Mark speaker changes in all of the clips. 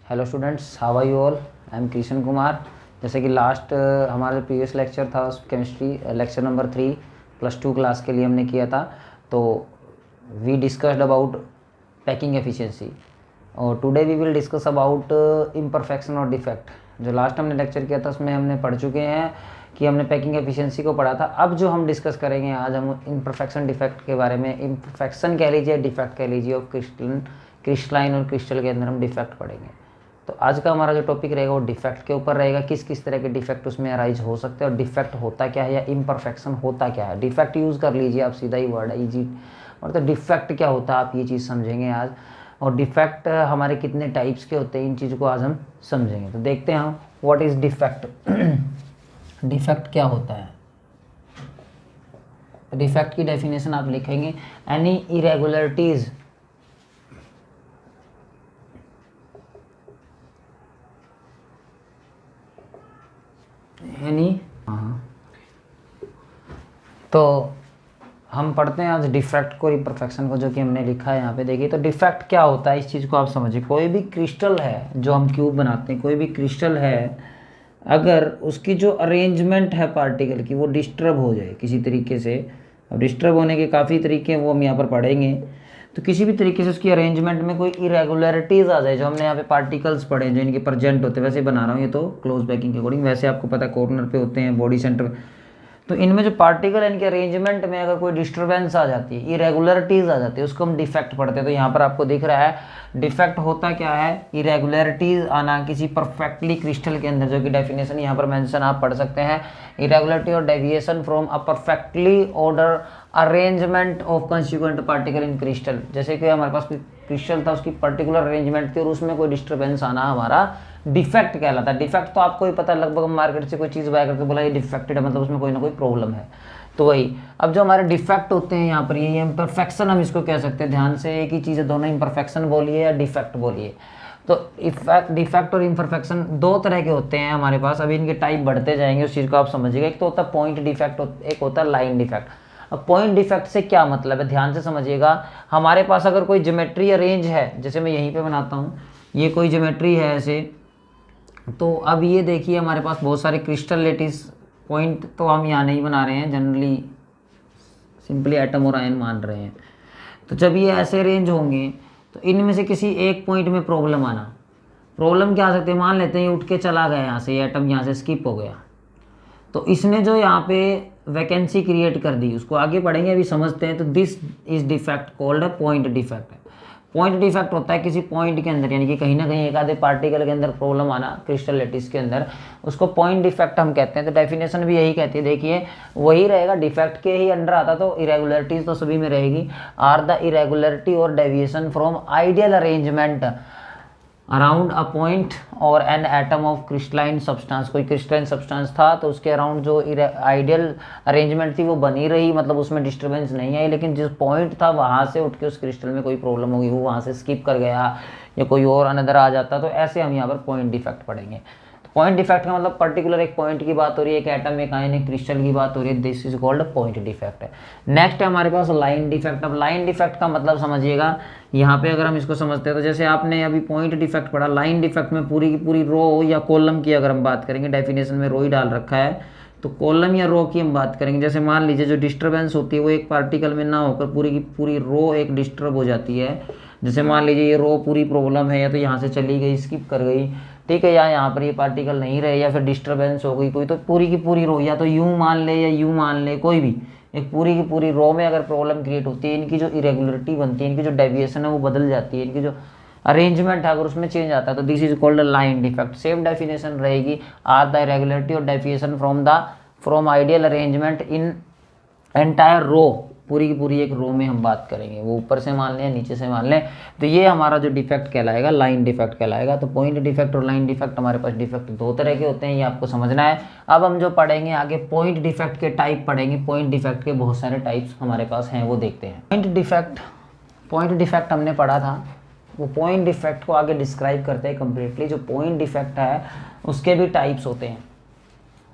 Speaker 1: Hello students, how are you all. I am Krishna Kumar. जैसे कि last हमारा प्रीवियस लेक्चर था उस केमिस्ट्री लेक्चर नंबर 3 +2 क्लास के लिए हमने किया था। तो we discussed about packing efficiency और today we will discuss about imperfection और डिफेक्ट। जो लास्ट हमने लेक्चर किया था उसमें हमने पढ़ चुके हैं कि हमने पैकिंग एफिशिएंसी को पढ़ा था। अब जो हम डिस्कस करेंगे आज हम इम्परफेक्शन डिफेक्ट के बारे में, इम्परफेक्शन कह लीजिए, डिफेक्ट कह लीजिए, और क्रिस्टलाइन और क्रिस्टल के अंदर हम डिफेक्ट पढ़ेंगे। तो आज का हमारा जो टॉपिक रहेगा वो डिफेक्ट के ऊपर रहेगा। किस किस तरह के डिफेक्ट उसमें अराइज हो सकते हैं और डिफेक्ट होता क्या है या इम्परफेक्शन होता क्या है। डिफेक्ट यूज़ कर लीजिए आप, सीधा ही वर्ड है, ईजी। और तो डिफेक्ट क्या होता है आप ये चीज़ समझेंगे आज। और डिफेक्ट हमारे कितने टाइप्स के होते हैं इन चीज़ को आज हम समझेंगे। तो देखते हैं हम व्हाट इज़ डिफेक्ट। डिफेक्ट क्या होता है। डिफेक्ट की डेफिनेशन आप लिखेंगे एनी इरेगुलरिटीज़ तो हम पढ़ते हैं आज डिफेक्ट को, इम्परफेक्शन को, जो कि हमने लिखा है यहाँ पे। देखिए तो डिफेक्ट क्या होता है इस चीज़ को आप समझिए। कोई भी क्रिस्टल है जो हम क्यूब बनाते हैं, कोई भी क्रिस्टल है, अगर उसकी जो अरेंजमेंट है पार्टिकल की वो डिस्टर्ब हो जाए किसी तरीके से। अब डिस्टर्ब होने के काफ़ी तरीके हैं वो हम यहाँ पर पढ़ेंगे। तो किसी भी तरीके से उसकी अरेंजमेंट में कोई इरेगुलरिटीज़ आ जाए, जो हमने यहाँ पे पार्टिकल्स पढ़े जो इनके प्रेजेंट होते हैं, वैसे बना रहा हूँ ये तो क्लोज पैकिंग के अकॉर्डिंग। वैसे आपको पता है कॉर्नर पे होते हैं, बॉडी सेंटर। तो इनमें जो पार्टिकल है इनके अरेंजमेंट में अगर कोई डिस्टर्बेंस आ जाती है, इरेगुलरिटीज़ आ जाती है, उसको हम डिफेक्ट पढ़ते हैं। तो यहाँ पर आपको दिख रहा है डिफेक्ट होता क्या है, इरेगुलरिटीज़ आना किसी परफेक्टली क्रिस्टल के अंदर, जो कि डेफिनेशन यहाँ पर मेंशन आप पढ़ सकते हैं। इरेगुलरिटी और deviation from a perfectly order arrangement of constituent particle in crystal. जैसे कि हमारे पास कोई क्रिस्टल था, उसकी पर्टिकुलर अरेंजमेंट थी और उसमें कोई डिस्टर्बेंस आना हमारा डिफेक्ट कहलाता है। डिफेक्ट तो आपको ही पता है, लगभग मार्केट से कोई चीज़ बाय करके बोला ये डिफेक्टेड है, मतलब उसमें कोई ना कोई प्रॉब्लम है। तो वही अब जो हमारे डिफेक्ट होते हैं यहाँ पर, ये इम्परफेक्शन हम इसको कह सकते हैं। ध्यान से एक ही चीज़ है, दोनों इम्परफेक्शन बोलिए या डिफेक्ट बोलिए। तो डिफेक्ट और इम्परफेक्शन दो तरह के होते हैं हमारे पास। अभी इनके टाइप बढ़ते जाएंगे, उस चीज़ को आप समझिएगा। एक तो होता है पॉइंट डिफेक्ट, एक होता है लाइन डिफेक्ट। अब पॉइंट डिफेक्ट से क्या मतलब है, ध्यान से समझिएगा। हमारे पास अगर कोई ज्योमेट्री अरेंज है, जैसे मैं यहीं पे बनाता हूँ, ये कोई ज्योमेट्री है ऐसे। तो अब ये देखिए हमारे पास बहुत सारे क्रिस्टल लेटिस पॉइंट तो हम यहाँ नहीं बना रहे हैं, जनरली सिंपली एटम और आयन मान रहे हैं। तो जब ये ऐसे अरेंज होंगे तो इनमें से किसी एक पॉइंट में प्रॉब्लम आना। प्रॉब्लम क्या आ सकती है, मान लेते हैं ये उठ के चला गया यहाँ से, ये एटम यहाँ से स्किप हो गया, तो इसने जो यहाँ पे वैकेंसी क्रिएट कर दी, उसको आगे पढ़ेंगे, अभी समझते हैं। तो दिस इज डिफेक्ट कॉल्ड है पॉइंट डिफेक्ट। पॉइंट डिफेक्ट होता है किसी पॉइंट के अंदर, यानी कि कहीं ना कहीं एक आधे पार्टिकल के अंदर प्रॉब्लम आना, क्रिस्टल लेटिस के अंदर, उसको पॉइंट डिफेक्ट हम कहते हैं। तो डेफिनेशन भी यही कहती है, देखिए वही रहेगा, डिफेक्ट के ही अंडर आता। तो इरेगुलरिटीज तो सभी में रहेगी। आर द इरेगुलरिटी और deviation from ideal arrangement around a point और an atom of crystalline substance. कोई क्रिस्टलाइन सब्सटेंस था तो उसके अराउंड जो आइडियल अरेंजमेंट थी वो बनी रही, मतलब उसमें डिस्टर्बेंस नहीं आई। लेकिन जिस पॉइंट था वहाँ से उठ के उस क्रिस्टल में कोई प्रॉब्लम होगी, वो वहाँ से स्किप कर गया या कोई और अनदर आ जाता, तो ऐसे हम यहाँ पर पॉइंट डिफेक्ट पढ़ेंगे। पॉइंट डिफेक्ट का मतलब पर्टिकुलर एक पॉइंट की बात हो रही है, एक एटम, एक आयन, एक क्रिस्टल की बात हो रही है। This is called point defect है। नेक्स्ट है हमारे पास लाइन डिफेक्ट। अब लाइन डिफेक्ट का मतलब समझिएगा, यहाँ पे अगर हम इसको समझते हैं तो जैसे आपने अभी पॉइंट डिफेक्ट पढ़ा, लाइन डिफेक्ट में पूरी की पूरी रो या कॉलम की अगर हम बात करेंगे, डेफिनेशन में रो ही डाल रखा है, तो कॉलम या रो की हम बात करेंगे। जैसे मान लीजिए जो डिस्टर्बेंस होती है वो एक पार्टिकल में ना होकर पूरी की पूरी रो एक डिस्टर्ब हो जाती है। जैसे मान लीजिए ये रो पूरी प्रॉब्लम है, या तो यहाँ से चली गई, स्किप कर गई, ठीक है, या यहाँ पर ये पार्टिकल नहीं रहे, या फिर डिस्टर्बेंस हो गई कोई, तो पूरी की पूरी रो या तो यूँ मान ले या यूँ मान ले, कोई भी एक पूरी की पूरी रो में अगर प्रॉब्लम क्रिएट होती है, इनकी जो इरेगुलरिटी बनती है, इनकी जो डेविएशन है वो बदल जाती है, इनकी जो अरेंजमेंट है अगर उसमें चेंज आता है, तो this is called line defect. Same definition रहेगी, आर द इरेगुलरिटी और deviation from ideal arrangement in entire row. पूरी की पूरी एक रो में हम बात करेंगे, वो ऊपर से मान लें नीचे से मान लें, तो ये हमारा जो डिफेक्ट कहलाएगा लाइन डिफेक्ट कहलाएगा। तो पॉइंट डिफेक्ट और लाइन डिफेक्ट, हमारे पास डिफेक्ट दो तरह के होते हैं, ये आपको समझना है। अब हम जो पढ़ेंगे आगे पॉइंट डिफेक्ट के टाइप पढ़ेंगे। पॉइंट डिफेक्ट के बहुत सारे टाइप्स हमारे पास हैं, वो देखते हैं। पॉइंट डिफेक्ट हमने पढ़ा था, वो पॉइंट डिफेक्ट को आगे डिस्क्राइब करते हैं कंप्लीटली। जो पॉइंट डिफेक्ट है उसके भी टाइप्स होते हैं,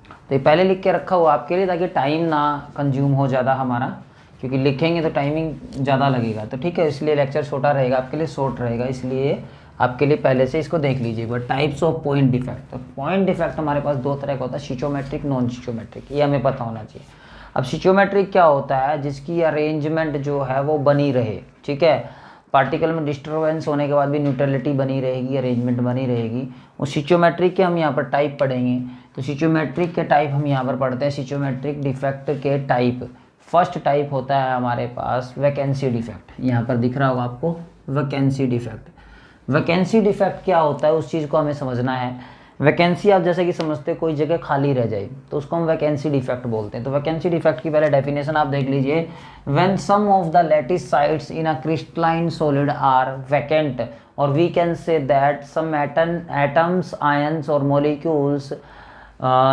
Speaker 1: तो ये पहले लिख के रखा हुआ आपके लिए, ताकि टाइम ना कंज्यूम हो ज़्यादा हमारा, क्योंकि लिखेंगे तो टाइमिंग ज़्यादा लगेगा। तो ठीक है, इसलिए लेक्चर छोटा रहेगा आपके लिए, शॉर्ट रहेगा, इसलिए आपके लिए पहले से इसको देख लीजिए। Types of point defect. तो पॉइंट डिफेक्ट हमारे पास दो तरह का होता है, शिचोमेट्रिक, नॉन शिचोमेट्रिक, ये हमें पता होना चाहिए। अब शिचोमेट्रिक क्या होता है, जिसकी अरेंजमेंट जो है वो बनी रहे, ठीक है, पार्टिकल में डिस्टर्बेंस होने के बाद भी न्यूट्रलिटी बनी रहेगी, अरेंजमेंट बनी रहेगी। उस शिचोमेट्रिक के हम यहाँ पर टाइप पढ़ेंगे। तो शिचोमेट्रिक के टाइप हम यहाँ पर पढ़ते हैं, शिचोमेट्रिक डिफेक्ट के टाइप। फर्स्ट टाइप होता है हमारे पास वैकेंसी डिफेक्ट, यहाँ पर दिख रहा होगा आपको वैकेंसी डिफेक्ट। वैकेंसी डिफेक्ट क्या होता है उस चीज़ को हमें समझना है। वैकेंसी आप जैसे कि समझते हैं कोई जगह खाली रह जाए तो उसको हम वैकेंसी डिफेक्ट बोलते हैं। तो वैकेंसी डिफेक्ट की पहले डेफिनेशन आप देख लीजिए, when some of the lattice sites in a crystalline solid are vacant, और we can say that some atoms, ions और मॉलिक्यूल्स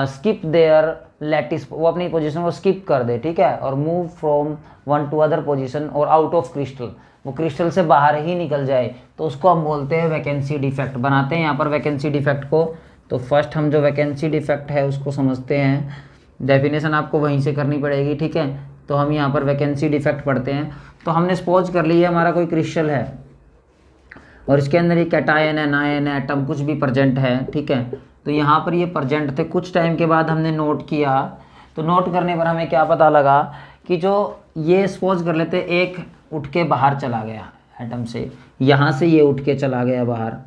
Speaker 1: स्किप देयर लैटिस, वो अपनी पोजीशन को स्किप कर दे, ठीक है, और move from one two other position और आउट ऑफ क्रिस्टल, वो क्रिस्टल से बाहर ही निकल जाए, तो उसको हम बोलते हैं वैकेंसी डिफेक्ट। बनाते हैं यहाँ पर वैकेंसी डिफेक्ट को। तो फर्स्ट हम जो वैकेंसी डिफेक्ट है उसको समझते हैं, डेफिनेशन आपको वहीं से करनी पड़ेगी, ठीक है। तो हम यहाँ पर वैकेंसी डिफेक्ट पढ़ते हैं। तो हमने सपोज कर लिया हमारा कोई क्रिस्टल है और इसके अंदर ये कैटायन, एनायन, एटम कुछ भी प्रेजेंट है, ठीक है। तो यहाँ पर ये प्रेजेंट थे, कुछ टाइम के बाद हमने नोट किया, तो नोट करने पर हमें क्या पता लगा कि जो ये सपोज कर लेते एक उठ के बाहर चला गया एटम से, यहाँ से ये उठ के चला गया बाहर,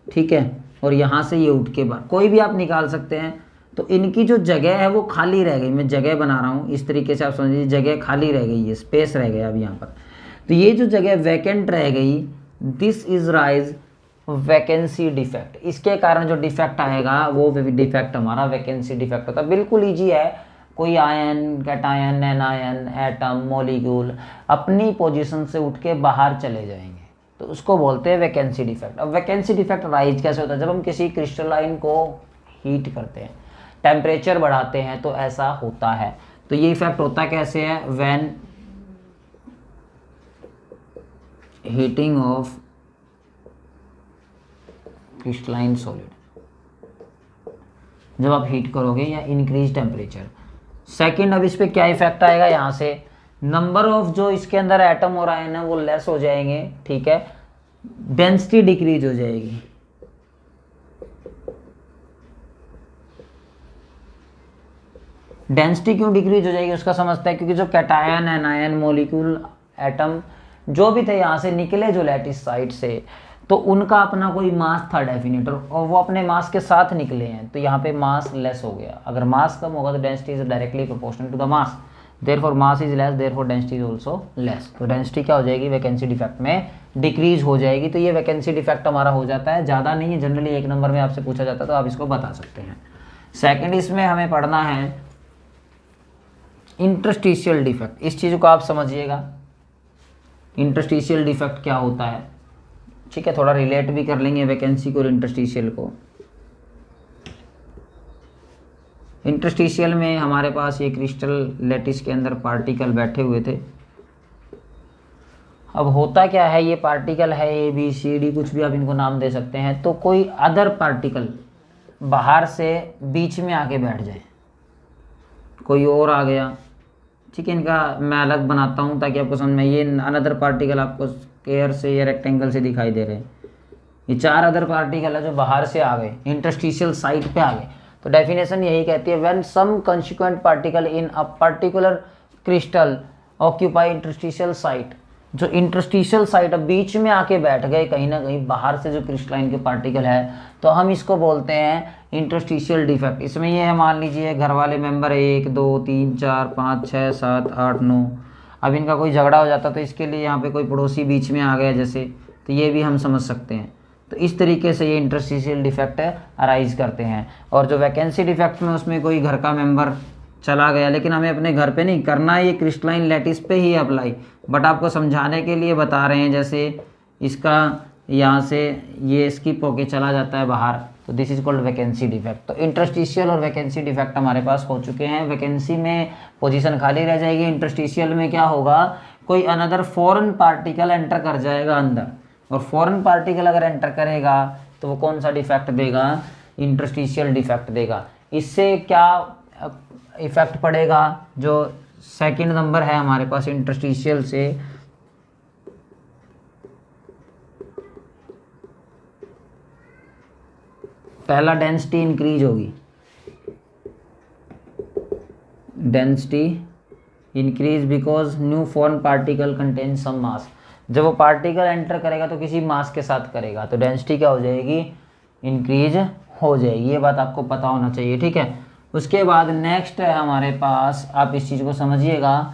Speaker 1: ठीक है, और यहाँ से ये उठ के बाहर, कोई भी आप निकाल सकते हैं। तो इनकी जो जगह है वो खाली रह गई, मैं जगह बना रहा हूँ इस तरीके से, आप समझिए जगह खाली रह गई है, स्पेस रह गया अब यहाँ पर। तो ये जो जगह वैकेंट रह गई, this is rise vacancy defect. इसके कारण जो डिफेक्ट आएगा वो डिफेक्ट हमारा वैकेंसी डिफेक्ट होता है। बिल्कुल ईजी है, कोई ion, cation, anion, atom, molecule अपनी पोजीशन से उठ के बाहर चले जाएंगे, तो उसको बोलते हैं वैकेंसी डिफेक्ट। अब वैकेंसी डिफेक्ट राइज कैसे होता है, जब हम किसी क्रिस्टलाइन को हीट करते हैं, टेम्परेचर बढ़ाते हैं, तो ऐसा होता है। तो ये इफेक्ट होता कैसे है, when heating of crystalline solid, जब आप हीट करोगे या इंक्रीज टेम्परेचर। सेकंड, अब इस पे क्या इफेक्ट आएगा, यहाँ से नंबर ऑफ जो इसके अंदर एटम और आयन है वो लेस हो जाएंगे, ठीक है, डेंसिटी डिक्रीज हो जाएगी। डेंसिटी क्यों डिक्रीज हो जाएगी उसका समझते हैं, क्योंकि जो कैटायन, एनायन, मॉलिक्यूल, एटम जो भी थे यहाँ से निकले जो लैटिस साइड से, तो उनका अपना कोई मास था डेफिनेटर, और वो अपने मास के साथ निकले हैं, तो यहाँ पे मास लेस हो गया। अगर मास कम होगा तो density is directly proportional to the mass, therefore mass is less, therefore density is also less. तो डेंसिटी क्या हो जाएगी, वैकेंसी डिफेक्ट में डिक्रीज हो जाएगी। तो ये वैकेंसी डिफेक्ट हमारा हो जाता है, ज़्यादा नहीं है, जनरली एक नंबर में आपसे पूछा जाता है तो आप इसको बता सकते हैं। सेकेंड, इसमें हमें पढ़ना है इंटरस्टिशियल डिफेक्ट। इस चीज़ को आप समझिएगा, इंटरस्टिशियल डिफेक्ट क्या होता है, ठीक है, थोड़ा रिलेट भी कर लेंगे वैकेंसी को और इंटरस्टिशियल को। इंटरस्टिशियल में हमारे पास ये क्रिस्टल लैटिस के अंदर पार्टिकल बैठे हुए थे। अब होता क्या है, ये पार्टिकल है ए बी सी डी, कुछ भी आप इनको नाम दे सकते हैं, तो कोई अदर पार्टिकल बाहर से बीच में आके बैठ जाए, कोई और आ गया, ठीक है, इनका मैं अलग बनाता हूँ ताकि आपको समझ में। ये अनदर पार्टिकल आपको स्क्वायर से या रेक्टेंगल से दिखाई दे रहे हैं, ये चार अदर पार्टिकल है जो बाहर से आ गए, इंटरस्टिशियल साइट पे आ गए। तो डेफिनेशन यही कहती है, when some consequent particle in a particular crystal occupy interstitial site, जो इंटरस्टिशियल साइट बीच में आके बैठ गए कहीं ना कहीं बाहर से जो क्रिस्टलाइन के पार्टिकल है, तो हम इसको बोलते हैं इंटरस्टिशियल डिफेक्ट। इसमें ये है, मान लीजिए घर वाले मेंबर 1 2 3 4 5 6 7 8 9, अब इनका कोई झगड़ा हो जाता तो इसके लिए यहाँ पे कोई पड़ोसी बीच में आ गया जैसे, तो ये भी हम समझ सकते हैं। तो इस तरीके से ये इंटरस्टिशियल डिफेक्ट अराइज करते हैं। और जो वैकेंसी डिफेक्ट में उसमें कोई घर का मेंबर चला गया, लेकिन हमें अपने घर पे नहीं करना है, ये क्रिस्टलाइन लैटिस पे ही अप्लाई, बट आपको समझाने के लिए बता रहे हैं। जैसे इसका यहाँ से ये स्किप होके चला जाता है बाहर, तो this is called vacancy defect. तो इंटरस्टिशियल और वैकेंसी डिफेक्ट हमारे पास हो चुके हैं। वैकेंसी में पोजीशन खाली रह जाएगी, इंटरस्टिशियल में क्या होगा, कोई अनदर फॉरेन पार्टिकल एंटर कर जाएगा अंदर, और फॉरेन पार्टिकल अगर एंटर करेगा तो वो कौन सा डिफेक्ट देगा, इंटरस्टिशियल डिफेक्ट देगा। इससे क्या इफेक्ट पड़ेगा, जो सेकंड नंबर है हमारे पास इंटरस्टिशियल से, पहला डेंसिटी इंक्रीज होगी, density increase because new form particle contain some mass. जब वो पार्टिकल एंटर करेगा तो किसी मास के साथ करेगा, तो डेंसिटी क्या हो जाएगी, इंक्रीज हो जाएगी। ये बात आपको पता होना चाहिए, ठीक है। उसके बाद नेक्स्ट है हमारे पास, आप इस चीज़ को समझिएगा,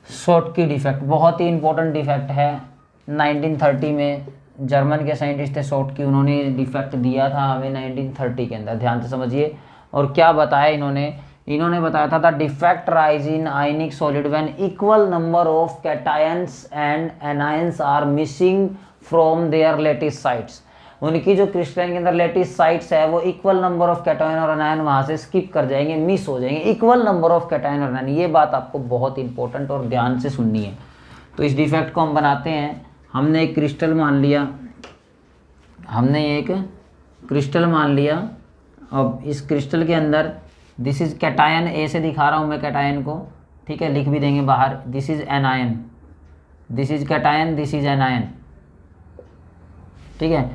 Speaker 1: शॉटकी डिफेक्ट। बहुत ही इंपॉर्टेंट डिफेक्ट है। 1930 में जर्मन के साइंटिस्ट थे शॉटकी, उन्होंने डिफेक्ट दिया था हमें 1930 के अंदर, ध्यान से समझिए। और क्या बताया इन्होंने बताया था the defect rise in ionic solid when equal number of cations and anions are missing from their lattice sites. उनकी जो क्रिस्टलाइन के अंदर लेटिस साइट्स है वो इक्वल नंबर ऑफ कैटायन और एनायन वहाँ से स्किप कर जाएंगे, मिस हो जाएंगे, इक्वल नंबर ऑफ कैटायन और एनायन। ये बात आपको बहुत इंपॉर्टेंट और ध्यान से सुननी है। तो इस डिफेक्ट को हम बनाते हैं, हमने एक क्रिस्टल मान लिया, अब इस क्रिस्टल के अंदर दिस इज कैटायन, ए से दिखा रहा हूँ मैं कैटायन को, ठीक है, लिख भी देंगे बाहर, this is anion, this is cation, this is anion, ठीक है,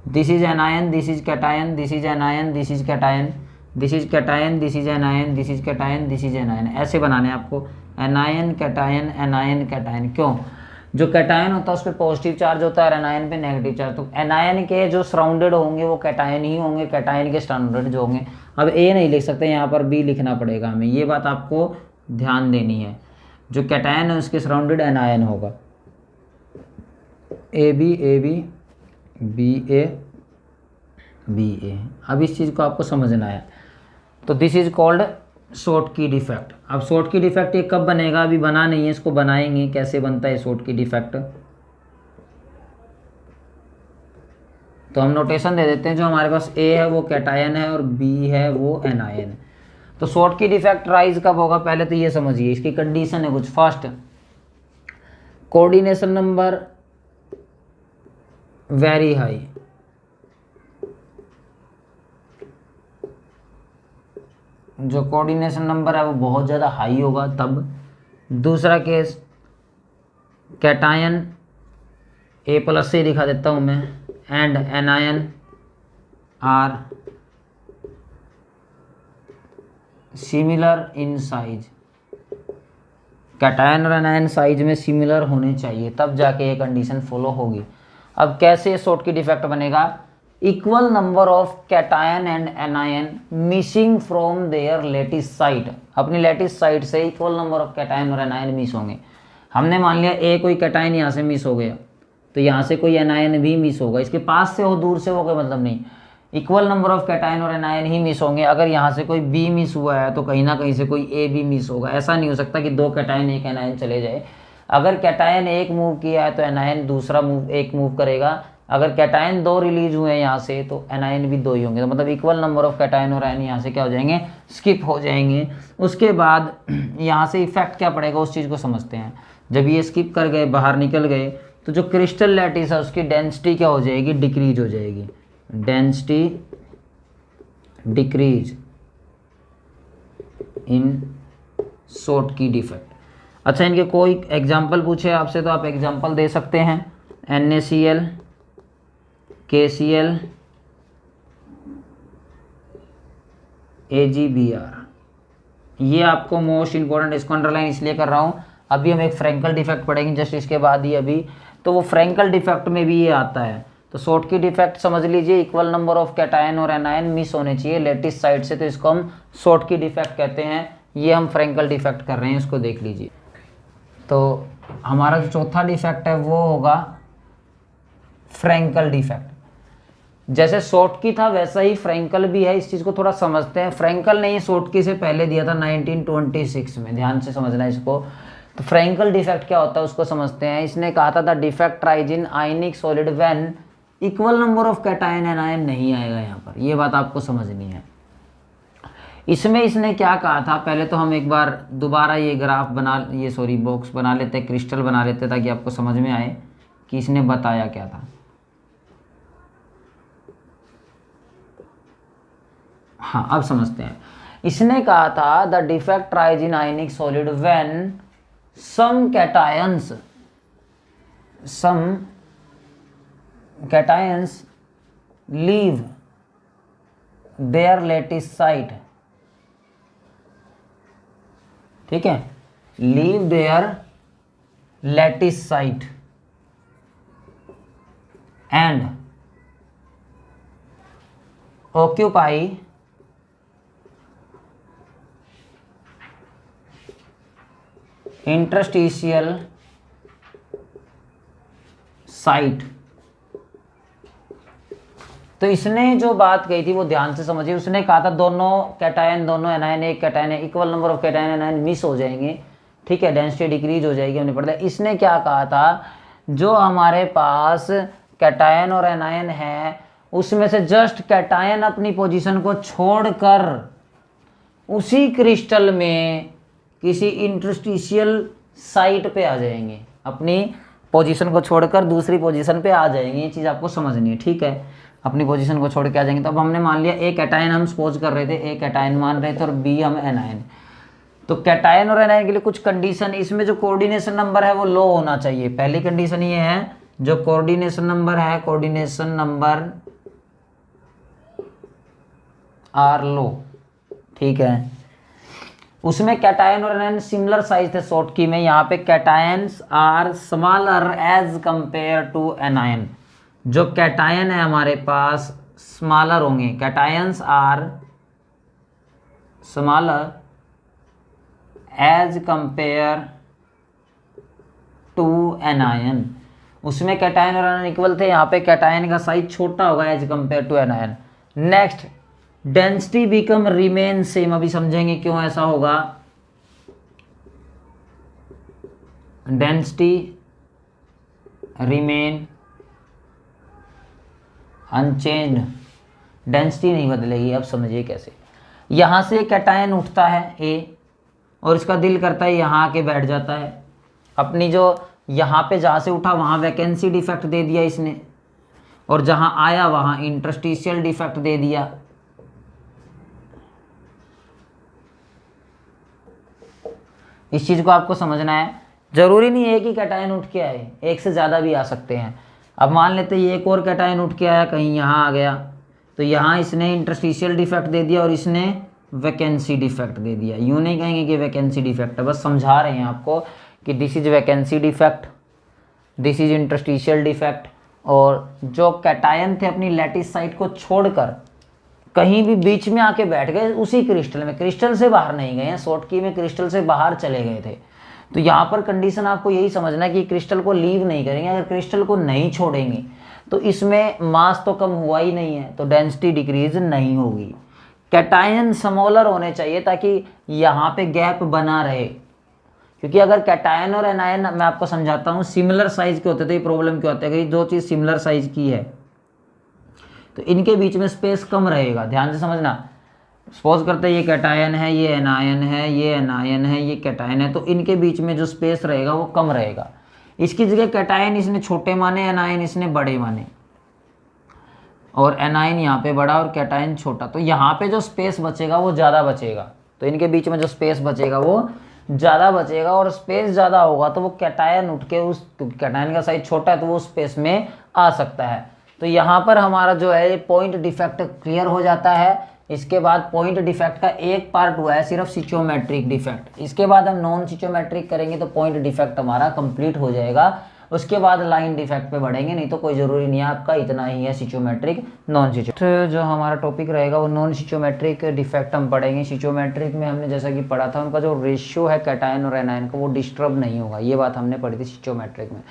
Speaker 1: this is anion, this is cation, this is anion, this is cation, this is cation, this is anion, this is cation, this is anion, ऐसे बनाने हैं आपको, anion cation anion cation. क्यों, जो cation होता है उस पर पॉजिटिव चार्ज होता है और एनायन पे नेगेटिव चार्ज, तो एनायन के जो सराउंडेड होंगे वो कैटायन ही होंगे, कैटायन के सराउंडेड जो होंगे। अब ए नहीं लिख सकते, यहाँ पर बी लिखना पड़ेगा हमें, ये बात आपको ध्यान देनी है। जो कैटायन है उसके सराउंडेड एनायन होगा, A B B A B A. अब इस चीज़ को आपको समझना है। तो this is called Schottky defect. अब शॉटकी डिफेक्ट ये कब बनेगा, अभी बना नहीं है, इसको बनाएंगे। कैसे बनता है शॉटकी डिफेक्ट, तो हम नोटेशन दे देते हैं। जो हमारे पास ए है वो कैटायन है और बी है वो एनायन। तो शॉटकी डिफेक्ट राइज कब होगा, पहले तो ये समझिए, इसकी कंडीशन है कुछ। First, coordination number very high, जो कोऑर्डिनेशन नंबर है वो बहुत ज़्यादा हाई होगा तब। दूसरा केस, कैटायन ए प्लस से दिखा देता हूँ मैं, and anion are similar in size. Cation और एनायन साइज में सिमिलर होने चाहिए, तब जाके ये कंडीशन फॉलो होगी। अब कैसे शॉटकी डिफेक्ट बनेगा, equal number of cation and anion missing from their lattice site. अपनी लेटिस साइट से इक्वल नंबर ऑफ कैटायन और एनायन मिस होंगे। हमने मान लिया ए कोई कैटायन यहाँ से मिस हो गया, तो यहाँ से कोई एनायन भी मिस होगा। इसके पास से हो दूर से हो कोई मतलब नहीं, इक्वल नंबर ऑफ कैटायन और एनायन ही मिस होंगे। अगर यहाँ से कोई बी मिस हुआ है तो कहीं ना कहीं से कोई ए भी मिस होगा। ऐसा नहीं हो सकता कि 2 कैटायन 1 एनायन चले जाए। अगर कैटायन एक मूव किया है तो एनायन दूसरा एक मूव करेगा। अगर कैटायन 2 रिलीज हुए हैं यहाँ से तो एनायन भी 2 ही होंगे। तो मतलब इक्वल नंबर ऑफ कैटायन और एनायन यहाँ से क्या हो जाएंगे, स्किप हो जाएंगे। उसके बाद यहाँ से इफेक्ट क्या पड़ेगा उस चीज़ को समझते हैं। जब ये स्किप कर गए, बाहर निकल गए, तो जो क्रिस्टल लैटिस है उसकी डेंसिटी क्या हो जाएगी, डिक्रीज हो जाएगी। Density decrease in Schottky defect. अच्छा, इनके कोई एग्जाम्पल पूछे आपसे तो आप एग्जाम्पल दे सकते हैं। NaCl, KCl, AgBr, ये आपको मोस्ट इंपॉर्टेंट, इसको अंडरलाइन इसलिए कर रहा हूँ। अभी हम एक फ्रैंकल डिफेक्ट पढ़ेंगे जस्ट इसके बाद ही अभी, तो वो फ्रैंकल डिफेक्ट में भी ये आता है। तो शॉटकी डिफेक्ट समझ लीजिए, इक्वल नंबर ऑफ कैटायन और एनायन मिस होने चाहिए लेटिस साइड से, तो इसको हम शॉटकी डिफेक्ट कहते हैं। ये हम फ्रैंकल डिफेक्ट कर रहे हैं, इसको देख लीजिए। तो हमारा जो चौथा डिफेक्ट है वो होगा फ्रैंकल डिफेक्ट। जैसे शॉटकी था वैसा ही फ्रैंकल भी है, इस चीज़ को थोड़ा समझते हैं। फ्रैंकल ने शॉटकी से पहले दिया था 1926 में, ध्यान से समझना इसको। तो फ्रैंकल डिफेक्ट क्या होता है उसको समझते हैं। इसने कहा था the defect rise in ionic solid when equal number of cation and ion नहीं आएगा यहाँ पर, ये बात आपको समझनी है। इसमें इसने क्या कहा था, पहले तो हम एक बार दोबारा ये ग्राफ बॉक्स बना लेते हैं, क्रिस्टल बना लेते हैं, ताकि आपको समझ में आए कि इसने बताया क्या था। हाँ, अब समझते हैं। इसने कहा था the defect rise in ionic solid when some cations leave their lattice site, ठीक है, leave their lattice site and occupy interstitial site. तो इसने जो बात कही थी वो ध्यान से समझिए। उसने कहा था दोनों कैटायन, दोनों एनायन, एक कैटायन है, equal number of cation anion miss हो जाएंगे, ठीक है, डेंसिटी डिक्रीज हो जाएगी, हमने पढ़ा। इसने क्या कहा था, जो हमारे पास कैटायन और एनायन है उसमें से जस्ट कैटायन अपनी पोजीशन को छोड़कर उसी क्रिस्टल में किसी इंटरस्टिशियल साइट पे आ जाएंगे, अपनी पोजीशन को छोड़कर दूसरी पोजीशन पे आ जाएंगे। ये चीज़ आपको समझनी है, ठीक है, अपनी पोजीशन को छोड़ के आ जाएंगे। तो अब हमने मान लिया ए कैटायन हम सपोज कर रहे थे, ए कैटायन मान रहे थे और बी हम एनायन। तो कैटायन और एनायन के लिए कुछ कंडीशन, इसमें जो कोऑर्डिनेशन नंबर है वो लो होना चाहिए। पहली कंडीशन ये है, जो कोऑर्डिनेशन नंबर है, कोऑर्डिनेशन नंबर आर लो, ठीक है। उसमें कैटायन और एनायन सिमिलर साइज थे शॉर्ट की में, यहाँ पे cations are smaller as compared to anion. जो कैटायन है हमारे पास स्मॉलर होंगे, cations are smaller as compared to anion. उसमें कैटायन और एनायन इक्वल थे, यहाँ पे कैटायन का साइज छोटा होगा as compared to anion. Next, density become remain same. अभी समझेंगे क्यों ऐसा होगा। डेंसिटी रिमेन अनचेंज्ड, डेंसिटी नहीं बदलेगी। अब समझिए कैसे। यहाँ से कैटायन उठता है ए और इसका दिल करता है यहाँ आके बैठ जाता है। अपनी जो यहाँ पे जहाँ से उठा वहाँ वैकेंसी डिफेक्ट दे दिया इसने, और जहाँ आया वहाँ इंटरस्टिशियल डिफेक्ट दे दिया। इस चीज़ को आपको समझना है। जरूरी नहीं है कि कैटायन उठ के आए, एक से ज़्यादा भी आ सकते हैं। अब मान लेते हैं ये एक और कैटायन उठ के आया, कहीं यहाँ आ गया, तो यहाँ इसने इंटरस्टिशियल डिफेक्ट दे दिया और इसने वैकेंसी डिफेक्ट दे दिया। यूँ नहीं कहेंगे कि वैकेंसी डिफेक्ट है, बस समझा रहे हैं आपको कि this is vacancy defect, this is interstitial defect. और जो कैटायन थे अपनी लैटिस साइट को छोड़कर कहीं भी बीच में आके बैठ गए उसी क्रिस्टल में, क्रिस्टल से बाहर नहीं गए हैं, शॉर्ट की में क्रिस्टल से बाहर चले गए थे। तो यहाँ पर कंडीशन आपको यही समझना है कि क्रिस्टल को लीव नहीं करेंगे। अगर क्रिस्टल को नहीं छोड़ेंगे तो इसमें मास तो कम हुआ ही नहीं है, तो डेंसिटी डिक्रीज नहीं होगी। कैटायन स्मॉलर होने चाहिए ताकि यहाँ पे गैप बना रहे, क्योंकि अगर कैटायन और एनायन, मैं आपको समझाता हूँ, सिमिलर साइज के होते तो ये प्रॉब्लम क्या होता है कि दो चीज़ सिमिलर साइज की है तो इनके बीच में स्पेस कम रहेगा। ध्यान से समझना। सपोज करते हैं ये कैटायन है, ये एनायन है, ये एनायन है, ये कैटायन है, तो इनके बीच में जो स्पेस रहेगा वो कम रहेगा। इसकी जगह कैटायन इसने छोटे माने, एनायन इसने बड़े माने, और एनायन यहाँ पे बड़ा और कैटायन छोटा, तो यहाँ पे जो स्पेस बचेगा वो ज़्यादा बचेगा। तो इनके बीच में जो स्पेस बचेगा वो ज़्यादा बचेगा, और स्पेस ज़्यादा होगा तो वो कैटायन उठ के उस, कैटायन का साइज छोटा है तो वो स्पेस में आ सकता है। तो यहाँ पर हमारा जो है पॉइंट डिफेक्ट क्लियर हो जाता है। इसके बाद पॉइंट डिफेक्ट का एक पार्ट हुआ है सिर्फ सिचोमेट्रिक डिफेक्ट। इसके बाद हम नॉन सिचोमेट्रिक करेंगे तो पॉइंट डिफेक्ट हमारा कंप्लीट हो जाएगा। उसके बाद लाइन डिफेक्ट पे बढ़ेंगे, नहीं तो कोई ज़रूरी नहीं है आपका, इतना ही है सिचोमेट्रिक नॉन सिचोमेट्रिक। जो हमारा टॉपिक रहेगा वो नॉन सिचोमेट्रिक डिफेक्ट हम पढ़ेंगे। सिचोमेट्रिक में हमने जैसा कि पढ़ा था, उनका जो रेशियो है कैटायन और एनायन का वो डिस्टर्ब नहीं होगा, ये बात हमने पढ़ी थी सिचोमेट्रिक में।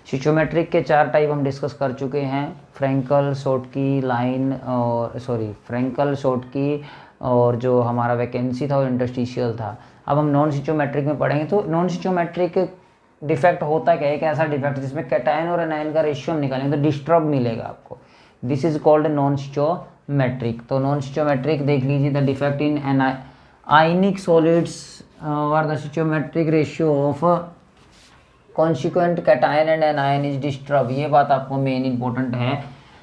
Speaker 1: सिचोमेट्रिक के 4 टाइप हम डिस्कस कर चुके हैं, फ्रैंकल, शॉटकी, लाइन और फ्रैंकल, शॉटकी, और जो हमारा वैकेंसी था और इंटरस्टिशियल था। अब हम नॉन सिचोमेट्रिक में पढ़ेंगे। तो नॉन सिचोमेट्रिक डिफेक्ट होता क्या है, एक ऐसा डिफेक्ट जिसमें कैटायन और एनायन का रेशियो हम निकालेंगे तो डिस्टर्ब मिलेगा आपको। This is called non stoichiometric. तो नॉन सिचोमेट्रिक देख लीजिए, the defect in ionic solids और the stoichiometric ratio of consequent cation and anion is disturb. ये बात आपको मेन इंपॉर्टेंट है।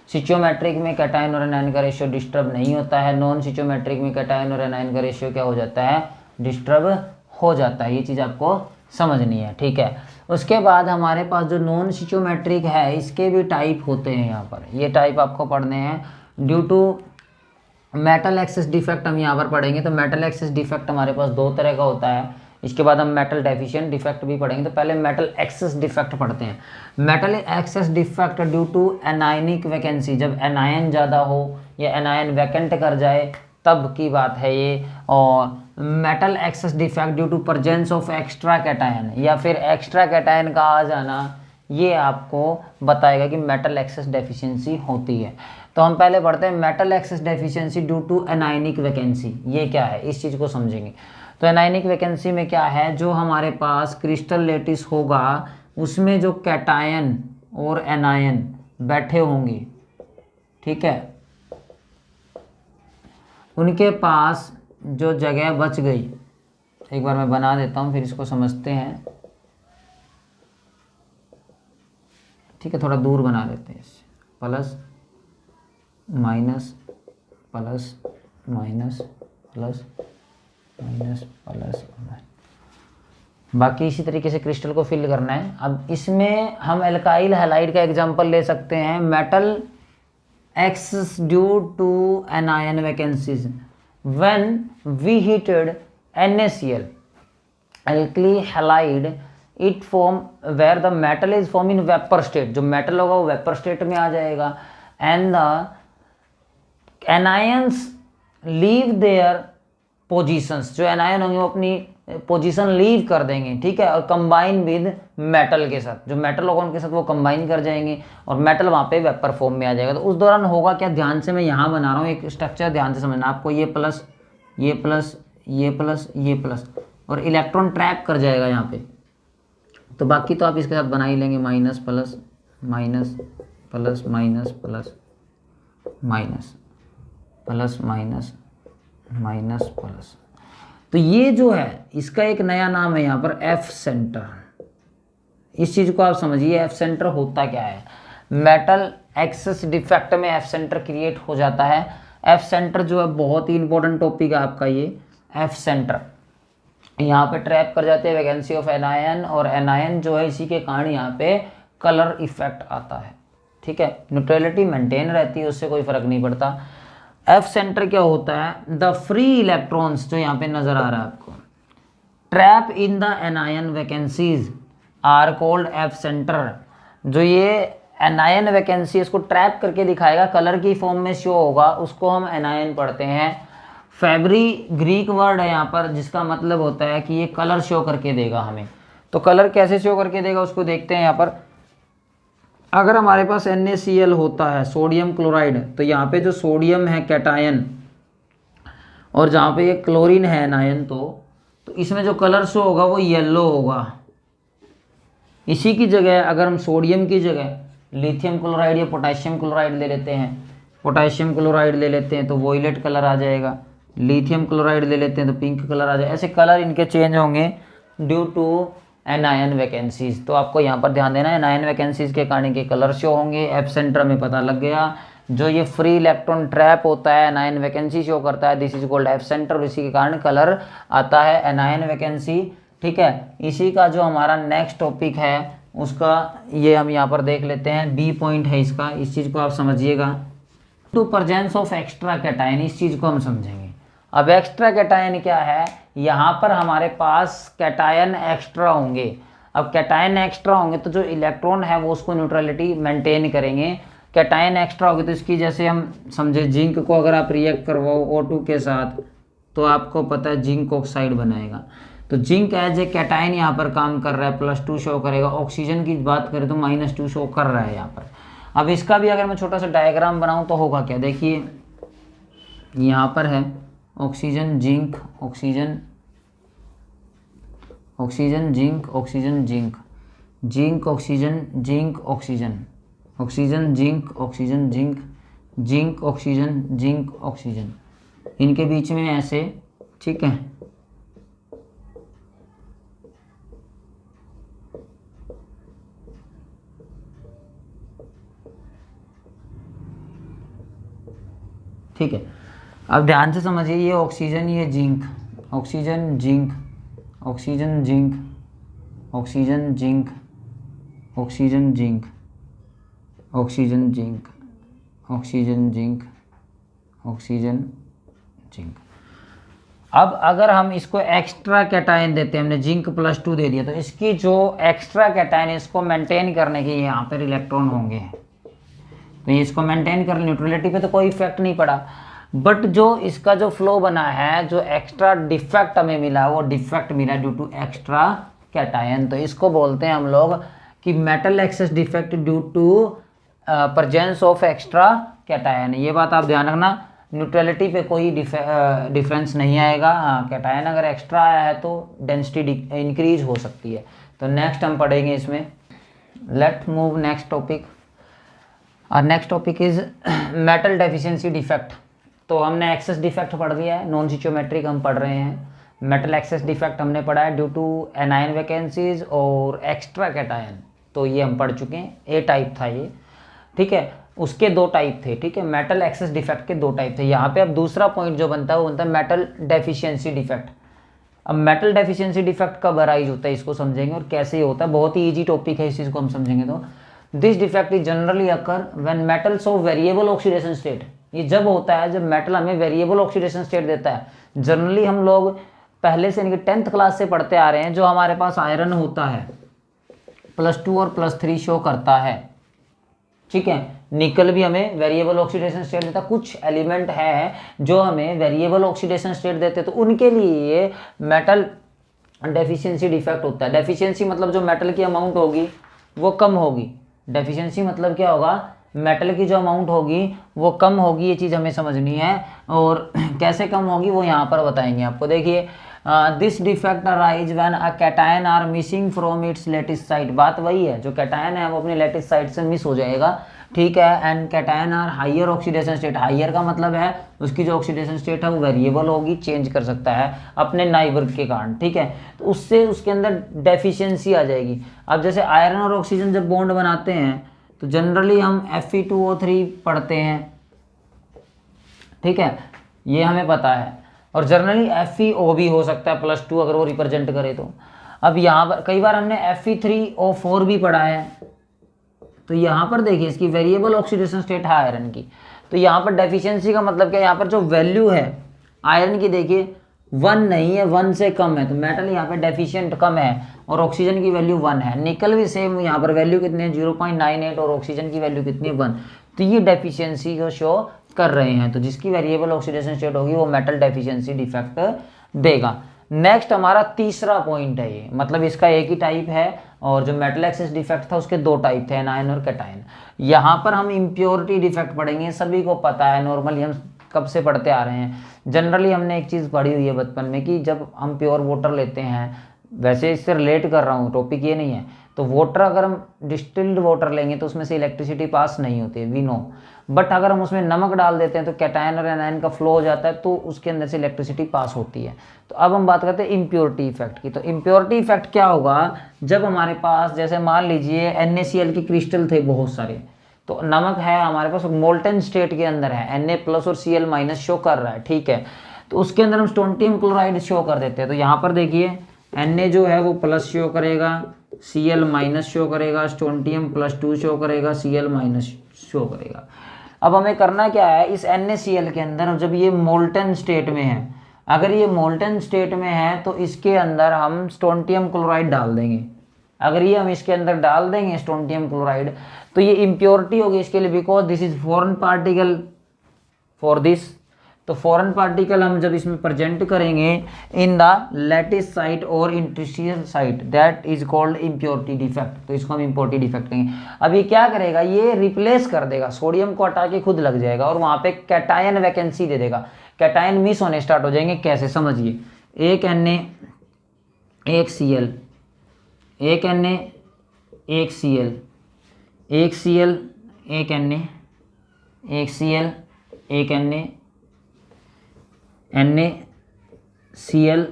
Speaker 1: सिचोमेट्रिक में कैटायन और एनायन का रेशियो डिस्टर्ब नहीं होता है, नॉन सिचोमेट्रिक में कैटायन और एनायन का रेशियो क्या हो जाता है, डिस्टर्ब हो जाता है। ये चीज़ आपको समझनी है, ठीक है। उसके बाद हमारे पास जो नॉन सिचोमेट्रिक है इसके भी टाइप होते हैं। यहाँ पर ये टाइप आपको पढ़ने हैं। Due to metal excess defect हम यहाँ पर पढ़ेंगे। तो मेटल एक्सेस डिफेक्ट हमारे पास दो तरह का होता है, इसके बाद हम मेटल डेफिशिएंट डिफेक्ट भी पढ़ेंगे। तो पहले मेटल एक्सेस डिफेक्ट पढ़ते हैं। Metal excess defect due to anionic vacancy, जब एनायन ज़्यादा हो या एनायन वैकेंट कर जाए तब की बात है ये। और metal excess defect due to presence of extra cation, या फिर एक्स्ट्रा कैटायन का आ जाना, ये आपको बताएगा कि मेटल एक्सेस डेफिशिएंसी होती है। तो हम पहले पढ़ते हैं metal excess deficiency due to anionic vacancy, ये क्या है इस चीज़ को समझेंगे। तो एनायनिक वैकेंसी में क्या है, जो हमारे पास क्रिस्टल लेटिस होगा उसमें जो कैटायन और एनायन बैठे होंगे, ठीक है, उनके पास जो जगह बच गई, एक बार मैं बना देता हूँ फिर इसको समझते हैं, ठीक है, थोड़ा दूर बना लेते हैं इससे, plus minus plus minus plus minus plus, बाकी इसी तरीके से क्रिस्टल को फिल करना है। अब इसमें हम एल्काइल हैलाइड का एग्जांपल ले सकते हैं। Metal excess due to anion vacancies when we heated NaCl alkali halide it form where the metal is form in vapour state, जो मेटल होगा वो वेपर स्टेट में आ जाएगा। And the anions leave their positions, जो anion होंगे वो अपनी पोजीशन लीव कर देंगे, ठीक है, और कंबाइन विद मेटल के साथ, जो मेटल होगा उनके साथ वो कंबाइन कर जाएंगे और मेटल वहाँ पे वेपर फॉर्म में आ जाएगा। तो उस दौरान होगा क्या, ध्यान से मैं यहाँ बना रहा हूँ एक स्ट्रक्चर, ध्यान से समझना आपको, ये प्लस ये प्लस ये प्लस ये प्लस, और इलेक्ट्रॉन ट्रैप कर जाएगा यहाँ पे। तो बाकी तो आप इसके साथ बना ही लेंगे, minus plus minus plus minus plus minus plus minus minus plus. तो ये जो है इसका एक नया नाम है यहाँ पर एफ सेंटर। इस चीज़ को आप समझिए, एफ सेंटर होता क्या है। मेटल एक्सेस डिफेक्ट में एफ सेंटर क्रिएट हो जाता है। एफ सेंटर जो है बहुत ही इंपॉर्टेंट टॉपिक है आपका ये एफ सेंटर। यहाँ पे ट्रैप कर जाते हैं वैकेंसी ऑफ एनायन, और एनायन जो है इसी के कारण यहाँ पे कलर इफेक्ट आता है, ठीक है, न्यूट्रलिटी मेंटेन रहती है, उससे कोई फर्क नहीं पड़ता। एफ सेंटर क्या होता है, द फ्री इलेक्ट्रॉन्स जो यहाँ पे नजर आ रहा है आपको, trap in the anion vacancies are called F centre. जो ये एनायन वैकेंसी इसको ट्रैप करके दिखाएगा, कलर की फॉर्म में शो होगा, उसको हम एनायन पढ़ते हैं। फेब्री ग्रीक वर्ड है यहाँ पर, जिसका मतलब होता है कि ये कलर शो करके देगा हमें। तो कलर कैसे शो करके देगा उसको देखते हैं यहाँ पर। अगर हमारे पास NaCl होता है, सोडियम क्लोराइड, तो यहाँ पे जो सोडियम है कैटायन, और जहाँ पे ये क्लोरीन है एनायन, तो इसमें जो कलर शो होगा वो येलो होगा। इसी की जगह अगर हम सोडियम की जगह लिथियम क्लोराइड या पोटेशियम क्लोराइड ले लेते हैं, पोटेशियम क्लोराइड ले लेते हैं तो वोयलेट कलर आ जाएगा, लिथियम क्लोराइड ले लेते हैं तो पिंक कलर आ जाएगा। ऐसे कलर इनके चेंज होंगे ड्यू टू एनायन वैकेंसीज। तो आपको यहाँ पर ध्यान देना है, एनायन वैकेंसीज के कारण के कलर शो होंगे। एफ सेंटर में पता लग गया, जो ये फ्री इलेक्ट्रॉन ट्रैप होता है एनायन वैकेंसी शो करता है, this is called F centre, और इसी के कारण कलर आता है एनायन वैकेंसी, ठीक है। इसी का जो हमारा नेक्स्ट टॉपिक है उसका ये हम यहाँ पर देख लेते हैं, बी पॉइंट है इसका, इस चीज़ को आप समझिएगा। To presence of extra cation, इस चीज़ को हम समझेंगे। अब एक्स्ट्रा कैटायन क्या है, यहाँ पर हमारे पास कैटायन एक्स्ट्रा होंगे। अब कैटायन एक्स्ट्रा होंगे तो जो इलेक्ट्रॉन है वो उसको न्यूट्रलिटी मेंटेन करेंगे। कैटायन एक्स्ट्रा होगी तो इसकी, जैसे हम समझे जिंक को अगर आप रिएक्ट करवाओ O2 के साथ तो आपको पता है जिंक ऑक्साइड बनाएगा। तो जिंक एज ए कैटायन यहाँ पर काम कर रहा है, +2 शो करेगा। ऑक्सीजन की बात करें तो -2 शो कर रहा है यहाँ पर। अब इसका भी अगर मैं छोटा सा डायग्राम बनाऊँ तो होगा क्या, देखिए यहाँ पर है oxygen zinc, oxygen oxygen zinc, oxygen zinc, zinc oxygen, zinc oxygen, oxygen zinc, oxygen zinc, zinc oxygen, zinc oxygen, इनके बीच में ऐसे, ठीक है। ठीक है, अब ध्यान से समझिए, ये ऑक्सीजन, ये zinc, oxygen zinc, oxygen zinc, oxygen zinc, oxygen zinc, oxygen zinc, oxygen zinc, oxygen zinc. अब अगर हम इसको एक्स्ट्रा कैटायन देते हैं, हमने जिंक +2 दे दिया, तो इसकी जो एक्स्ट्रा कैटायन इसको मेंटेन करने के यहाँ पर इलेक्ट्रॉन होंगे, तो ये इसको मेंटेन कर, न्यूट्रलिटी पे तो कोई इफेक्ट नहीं पड़ा, बट जो इसका जो फ्लो बना है, जो एक्स्ट्रा डिफेक्ट हमें मिला, वो डिफेक्ट मिला ड्यू टू एक्स्ट्रा कैटायन। तो इसको बोलते हैं हम लोग कि metal excess defect due to presence of extra cation. ये बात आप ध्यान रखना, न्यूट्रलिटी पे कोई डिफरेंस नहीं आएगा। हाँ, कैटायन अगर एक्स्ट्रा आया है तो डेंसिटी इंक्रीज हो सकती है। तो नेक्स्ट हम पढ़ेंगे इसमें। Let move next topic. और next topic is metal deficiency defect. तो हमने एक्सेस डिफेक्ट पढ़ लिया है, नॉन स्टिचियोमेट्रिक हम पढ़ रहे हैं। मेटल एक्सेस डिफेक्ट हमने पढ़ा है ड्यू टू एनायन वैकेंसीज और एक्स्ट्रा कैटायन, तो ये हम पढ़ चुके हैं। ए टाइप था ये, ठीक है। उसके 2 टाइप थे, ठीक है। मेटल एक्सेस डिफेक्ट के 2 टाइप थे। यहाँ पे अब दूसरा पॉइंट जो बनता है वो बनता है मेटल डेफिशिएंसी डिफेक्ट। अब मेटल डेफिशिएंसी डिफेक्ट कब अराइज होता है इसको समझेंगे, और कैसे होता है। बहुत ही ईजी टॉपिक है, इस चीज़ को हम समझेंगे। तो this defect is generally occur when metal show variable oxidation state. ये जब होता है जब मेटल हमें वेरिएबल ऑक्सीडेशन स्टेट देता है। जनरली हम लोग पहले से यानी कि 10th क्लास से पढ़ते आ रहे हैं, जो हमारे पास आयरन होता है +2 और +3 शो करता है, ठीक है। निकल भी हमें वेरिएबल ऑक्सीडेशन स्टेट देता है। कुछ एलिमेंट है जो हमें वेरिएबल ऑक्सीडेशन स्टेट देते, तो उनके लिए मेटल डेफिशिएंसी डिफेक्ट होता है। डेफिशिएंसी मतलब जो मेटल की अमाउंट होगी वो कम होगी। डेफिशिएंसी मतलब क्या होगा, मेटल की जो अमाउंट होगी वो कम होगी। ये चीज़ हमें समझनी है, और कैसे कम होगी वो यहाँ पर बताएंगे आपको। देखिए, this defect arise when a cation are missing from its lattice site. बात वही है, जो कैटायन है वो अपने लेटिस साइट से मिस हो जाएगा, ठीक है। And cation are higher oxidation state. Higher का मतलब है उसकी जो ऑक्सीडेशन स्टेट है वो वेरिएबल होगी, चेंज कर सकता है अपने नाइबर के कारण, ठीक है। तो उससे उसके अंदर डेफिशिएंसी आ जाएगी। अब जैसे आयरन और ऑक्सीजन जब बॉन्ड बनाते हैं तो जनरली हम Fe2O3 पढ़ते हैं, ठीक है, ये हमें पता है। और जनरली FeO भी हो सकता है +2 अगर वो रिप्रेजेंट करे तो। अब यहाँ पर कई बार हमने Fe3O4 भी पढ़ा है। तो यहाँ पर देखिए इसकी वेरिएबल ऑक्सीडेशन स्टेट है आयरन की। तो यहाँ पर डेफिशिएंसी का मतलब क्या है, यहाँ पर जो वैल्यू है आयरन की देखिए 1 नहीं है, 1 से कम है, तो मेटल यहाँ पे डेफिशिएंट कम है, और ऑक्सीजन की वैल्यू 1 है। निकल भी सेम, यहाँ पर वैल्यू कितनी है 0.98, और ऑक्सीजन की वैल्यू कितनी है 1। तो ये डेफिशिएंसी को शो कर रहे हैं। तो जिसकी वेरिएबल ऑक्सीडेशन स्टेट होगी वो मेटल डेफिशिएंसी डिफेक्ट देगा। नेक्स्ट हमारा तीसरा पॉइंट है ये, मतलब इसका एक ही टाइप है, और जो मेटल एक्सेस डिफेक्ट था उसके 2 टाइप थे, एनायन और कैटायन। यहाँ पर हम इम्प्योरिटी डिफेक्ट पढ़ेंगे। सभी को पता है, नॉर्मली हम कब से पढ़ते आ रहे हैं। जनरली हमने एक चीज़ पढ़ी हुई है बचपन में कि जब हम प्योर वाटर लेते हैं, वैसे इससे रिलेट कर रहा हूँ, टॉपिक ये नहीं है, तो वाटर अगर हम डिस्टिल्ड वाटर लेंगे तो उसमें से इलेक्ट्रिसिटी पास नहीं होती, वी नो। बट अगर हम उसमें नमक डाल देते हैं तो कैटायन और एनायन का फ्लो हो जाता है, तो उसके अंदर से इलेक्ट्रिसिटी पास होती है। तो अब हम बात करते हैं इम्प्योरिटी इफेक्ट की। तो इम्प्योरिटी इफेक्ट क्या होगा, जब हमारे पास जैसे मान लीजिए NaCl के क्रिस्टल थे बहुत सारे, तो नमक है हमारे पास मोल्टन स्टेट के अंदर है, Na+ और Cl- शो कर रहा है, ठीक है। तो उसके अंदर हम स्टोंटियम क्लोराइड शो कर देते हैं। तो यहाँ पर देखिए Na जो है वो प्लस शो करेगा, Cl- शो करेगा, स्टोंटियम +2 शो करेगा, Cl- शो करेगा। अब हमें करना क्या है, इस NaCl के अंदर जब ये मोल्टन स्टेट में है, अगर ये मोल्टन स्टेट में है तो इसके अंदर हम स्टोंटियम क्लोराइड डाल देंगे। अगर ये हम इसके अंदर डाल देंगे स्टोंटियम क्लोराइड, तो ये इम्प्योरिटी होगी इसके लिए, because this is foreign particle for this. तो फॉरेन पार्टिकल हम जब इसमें प्रेजेंट करेंगे इन द लैटिस साइट और interstitial site, that is called impurity defect. तो इसको हम इम्प्योरिटी डिफेक्ट कहेंगे। अब ये क्या करेगा, ये रिप्लेस कर देगा, सोडियम को हटा के खुद लग जाएगा और वहाँ पे कैटायन वैकेंसी दे देगा। कैटायन मिस होने स्टार्ट हो जाएंगे। कैसे, समझिए, एक Na एक Cl, एक Na एक Cl, एक Cl एक Na, एक Cl एक Na, NaCl,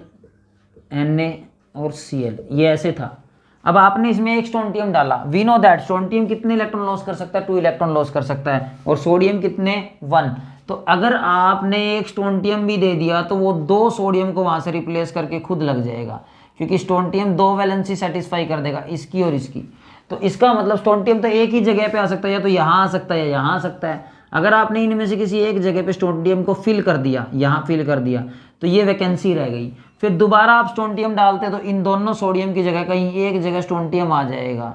Speaker 1: Na और Cl, ये ऐसे था। अब आपने इसमें एक स्टोंटियम डाला, वी नो दैट स्टोंटियम कितने इलेक्ट्रॉन लॉस कर सकता है, 2 इलेक्ट्रॉन लॉस कर सकता है, और सोडियम कितने, 1। तो अगर आपने एक स्टोंटियम भी दे दिया तो वो 2 सोडियम को वहां से रिप्लेस करके खुद लग जाएगा, क्योंकि स्टोंटियम 2 वैलेंसी सेटिस्फाई कर देगा, इसकी और इसकी। तो इसका मतलब स्टोंटियम तो एक ही जगह पे आ सकता है, या तो यहाँ आ सकता है या यहाँ आ सकता है। अगर आपने इनमें से किसी एक जगह पे स्टोंटियम को फिल कर दिया, यहाँ फिल कर दिया, तो ये वैकेंसी रह गई। फिर दोबारा आप स्टोंटियम डालते तो इन दोनों सोडियम की जगह कहीं एक जगह स्टोंटियम आ जाएगा।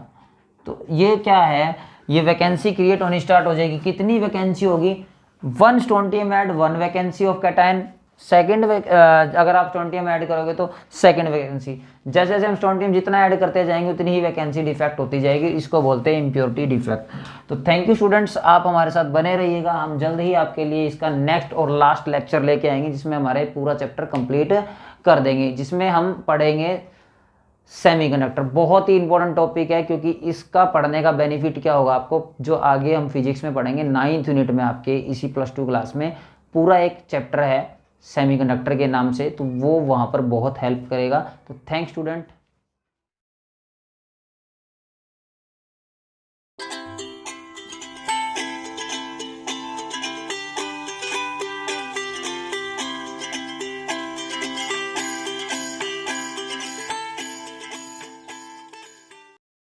Speaker 1: तो ये क्या है, ये वैकेंसी क्रिएट होनी स्टार्ट हो जाएगी। कितनी वैकेंसी होगी, 1 strontium add 1 vacancy of cation, second अगर आप स्टोंटियम ऐड करोगे तो सेकंड वैकेंसी। जैसे जैसे हम स्टोंटियम जितना ऐड करते जाएंगे उतनी ही वैकेंसी डिफेक्ट होती जाएगी। इसको बोलते हैं इम्प्योरिटी डिफेक्ट। तो थैंक यू स्टूडेंट्स, आप हमारे साथ बने रहिएगा। हम जल्द ही आपके लिए इसका नेक्स्ट और लास्ट लेक्चर लेके आएंगे, जिसमें हमारे पूरा चैप्टर कंप्लीट कर देंगे, जिसमें हम पढ़ेंगे सेमीकंडक्टर। बहुत ही इंपॉर्टेंट टॉपिक है, क्योंकि इसका पढ़ने का बेनिफिट क्या होगा आपको, जो आगे हम फिजिक्स में पढ़ेंगे 9th यूनिट में, आपके इसी +2 क्लास में पूरा एक चैप्टर है सेमीकंडक्टर के नाम से, तो वो वहाँ पर बहुत हेल्प करेगा। तो थैंक्स स्टूडेंट।